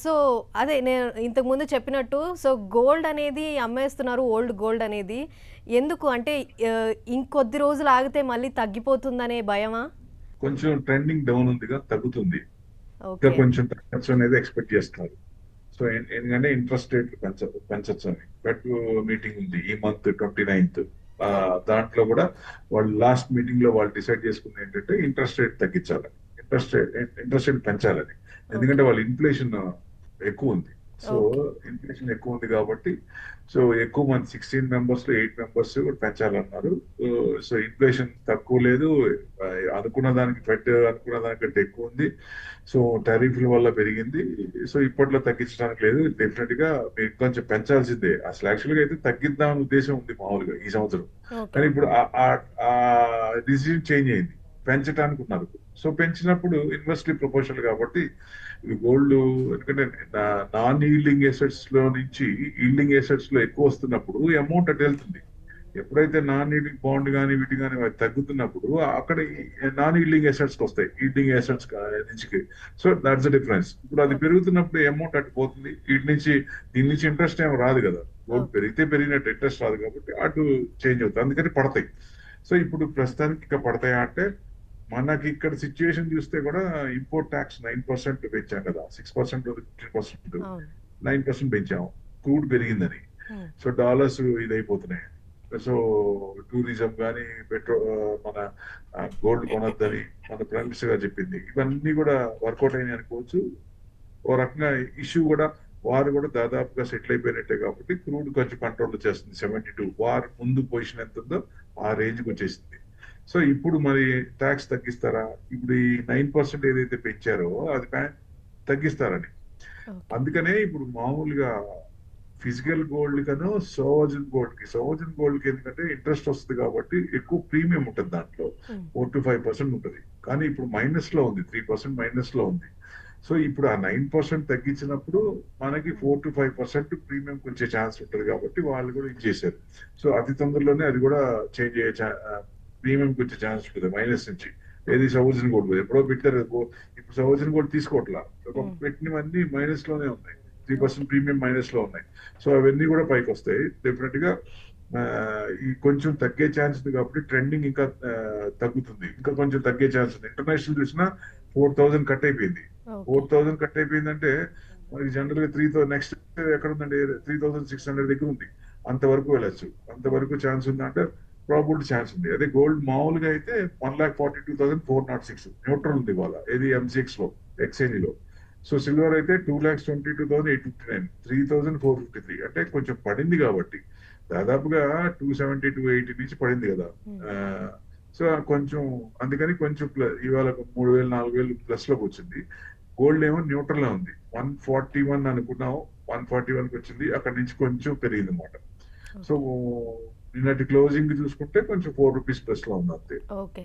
So, అదే నేను ఇంతకుముందు చెప్పినట్టు సో, గోల్డ్ అనేది అమ్మేస్తున్నారు. ఓల్డ్ గోల్డ్ అనేది. ఎందుకు అంటే ఇంకొద్ది రోజులు ఆగితే మళ్ళీ తగ్గిపోతుందనే భయమా? కొంచెం ట్రెండింగ్ డౌన్ ఉందిగా, తగ్గుతుంది. ఇంకా ఓకే. కొంచెం తగ్గచ్చు అనేది ఎక్స్పెక్ట్ చేస్తున్నారు. సో ఎందుకంటే ఇంట్రెస్ట్ రేట్లు పెంచచ్చు అని ఫెడ్ మీటింగ్ ఉంది ఈ మంత్ 29th. ఓకే. దాంట్లో కూడా వాళ్ళు లాస్ట్ మీటింగ్ లో వాళ్ళు డిసైడ్ చేసుకుంది ఏంటంటే ఇంట్రెస్ట్ రేట్ తగ్గించాలని, ఇంట్రెస్ట్ రేట్ పెంచాలని. ఓకే. ఎందుకంటే వాళ్ళ ఇన్ఫ్లేషన్ ఎక్కువ ఉంది. So okay. ఇన్ఫ్లేషన్ ఎక్కువ ఉంది కాబట్టి సో ఎక్కువ మంది 16 మెంబర్స్ లో 8 మెంబర్స్ కూడా పెంచాలన్నారు. సో ఇన్ఫ్లేషన్ తక్కువ లేదు, ఆ, అనుకున్న దానికి ఫెడ్ అనుకున్న దానికంటే ఎక్కువ ఉంది. సో టారిఫ్ల వల్ల పెరిగింది. సో ఇప్పట్లో తగ్గించడానికి లేదు, డెఫినెట్ గా మీరు కొంచెం పెంచాల్సిందే. అసలు యాక్చువల్ గా అయితే తగ్గిద్దామని ఉద్దేశం ఉంది మామూలుగా ఈ సంవత్సరం. ఓకే. కానీ ఇప్పుడు ఆ డిసిజన్ చేంజ్ అయింది, పెంచడానికి ఉన్నారు. సో పెంచినప్పుడు ఇన్వర్స్లీ ప్రపోర్షనల్ కాబట్టి ఇది గోల్డ్, ఎందుకంటే నాన్ ఈల్డింగ్ ఎసెట్స్ లో నుంచి ఈల్డింగ్ ఎసెట్స్ లో ఎక్కువ వస్తున్నప్పుడు అమౌంట్ అటు వెళ్తుంది. ఎప్పుడైతే నాన్ ఈల్డింగ్ బాండ్ కానీ వీటి కానీ తగ్గుతున్నప్పుడు అక్కడ నాన్ ఈల్డింగ్ ఎసెట్స్ వస్తాయి ఈల్డింగ్ ఎసెట్స్ నుంచి. So that's the difference. ఇప్పుడు అది పెరుగుతున్నప్పుడు అమౌంట్ అటు పోతుంది, వీటి నుంచి దీని నుంచి ఇంట్రెస్ట్ ఏమి రాదు కదా. Gold okay. పెరిగితే పెరిగినట్టు ఇంట్రెస్ట్ రాదు కాబట్టి అటు చేంజ్ అవుతుంది, అందుకని పడతాయి. సో ఇప్పుడు ప్రస్తుతానికి ఇక పడతాయా అంటే మనకి ఇక్కడ సిచ్యువేషన్ చూస్తే కూడా ఇంపోర్ట్ ట్యాక్స్ 9% పెంచాం కదా, 6% 15%, అవును. 9% పెంచాము క్రూడ్ పెరిగిందని. హ్మ్. సో డాలర్స్ ఇదైపోతున్నాయి. సో టూరిజం కానీ మన గోల్డ్ కొనొద్దని మన ప్రైమ్ మినిస్టర్ గారు చెప్పింది, ఇవన్నీ కూడా వర్కౌట్ అయినాయి అనుకోవచ్చు. ఓ రకంగా ఇష్యూ కూడా, వారు కూడా దాదాపుగా సెటిల్ అయిపోయినట్టే కాబట్టి క్రూడ్ కొంచెం కంట్రోల్ చేస్తుంది. 72 వార్ ముందు పొజిషన్ ఎంత ఉందో ఆ రేంజ్కి వచ్చేసింది. సో ఇప్పుడు మరి ట్యాక్స్ తగ్గిస్తారా? ఇప్పుడు ఈ 9% ఏదైతే పెంచారో అది తగ్గిస్తారని. ఓకే. అందుకనే ఇప్పుడు మామూలుగా ఫిజికల్ గోల్డ్ కను సోవజన్ గోల్డ్ కి ఎందుకంటే ఇంట్రెస్ట్ వస్తుంది కాబట్టి ఎక్కువ ప్రీమియం ఉంటుంది దాంట్లో. హ్మ్. 4 to 5% ఉంటుంది. కానీ ఇప్పుడు మైనస్ లో ఉంది, 3% మైనస్ లో ఉంది. సో ఇప్పుడు ఆ 9% తగ్గించినప్పుడు మనకి 4 to 5% ప్రీమియం వచ్చే ఛాన్స్ ఉంటుంది కాబట్టి వాళ్ళు కూడా ఇచ్చేసారు. సో అతి తొందరలోనే అది కూడా చేంజ్ అయ్యే ప్రీమియం వచ్చే ఛాన్స్ ఉంటుంది మైనస్ నుంచి. ఏది సౌజన్ గోల్డ్ ఎప్పుడో పెట్టారు, ఇప్పుడు సౌజన్ గోల్డ్ తీసుకోవట్లా, హ్మ్. పెట్టినవన్నీ మైనస్ లోనే ఉన్నాయి. 3% ఓకే. ప్రీమియం మైనస్ లో ఉన్నాయి. సో అవన్నీ కూడా పైకి వస్తాయి డెఫినెట్ గా. ఆ, ఈ కొంచెం తగ్గే ఛాన్స్ ఉంది కాబట్టి ట్రెండింగ్ ఇంకా తగ్గుతుంది, ఇంకా కొంచెం తగ్గే ఛాన్స్ ఉంది. ఇంటర్నేషనల్ చూసినా 4,000 కట్ అయిపోయింది. ఓకే. 4,000 కట్ అయిపోయిందంటే మనకి జనరల్ గా 3,000 నెక్స్ట్ ఎక్కడ ఉందండి, 3,600 దగ్గర ఉంది. అంతవరకు వెళ్ళచ్చు, అంతవరకు ఛాన్స్ ఉందంటే ప్రాబిలిటీ ఛాన్స్ ఉంది. అదే గోల్డ్ మామూలుగా అయితే 1,42,406 న్యూట్రల్ ఉంది ఇవాళ, ఏది MCX లో, ఎక్స్చేంజ్ లో. సో సిల్వర్ అయితే 2,22,859, 3,453, అంటే కొంచెం పడింది కాబట్టి దాదాపుగా 270 280 నుంచి పడింది కదా. హ్మ్. ఆ, సో కొంచెం అందుకని కొంచెం ఇవాళ 3,000 4,000 ప్లస్ లోకి వచ్చింది. గోల్డ్ ఏమో న్యూట్రల్ లో ఉంది, 141 అనుకున్నాము, 141కి వచ్చింది, అక్కడ నుంచి కొంచెం పెరిగింది అనమాట. So okay. నిన్నటి క్లోజింగ్ చూసుకుంటే కొంచెం 4 రూపీస్ ప్లస్ లో ఉంది అంతే. ఓకే.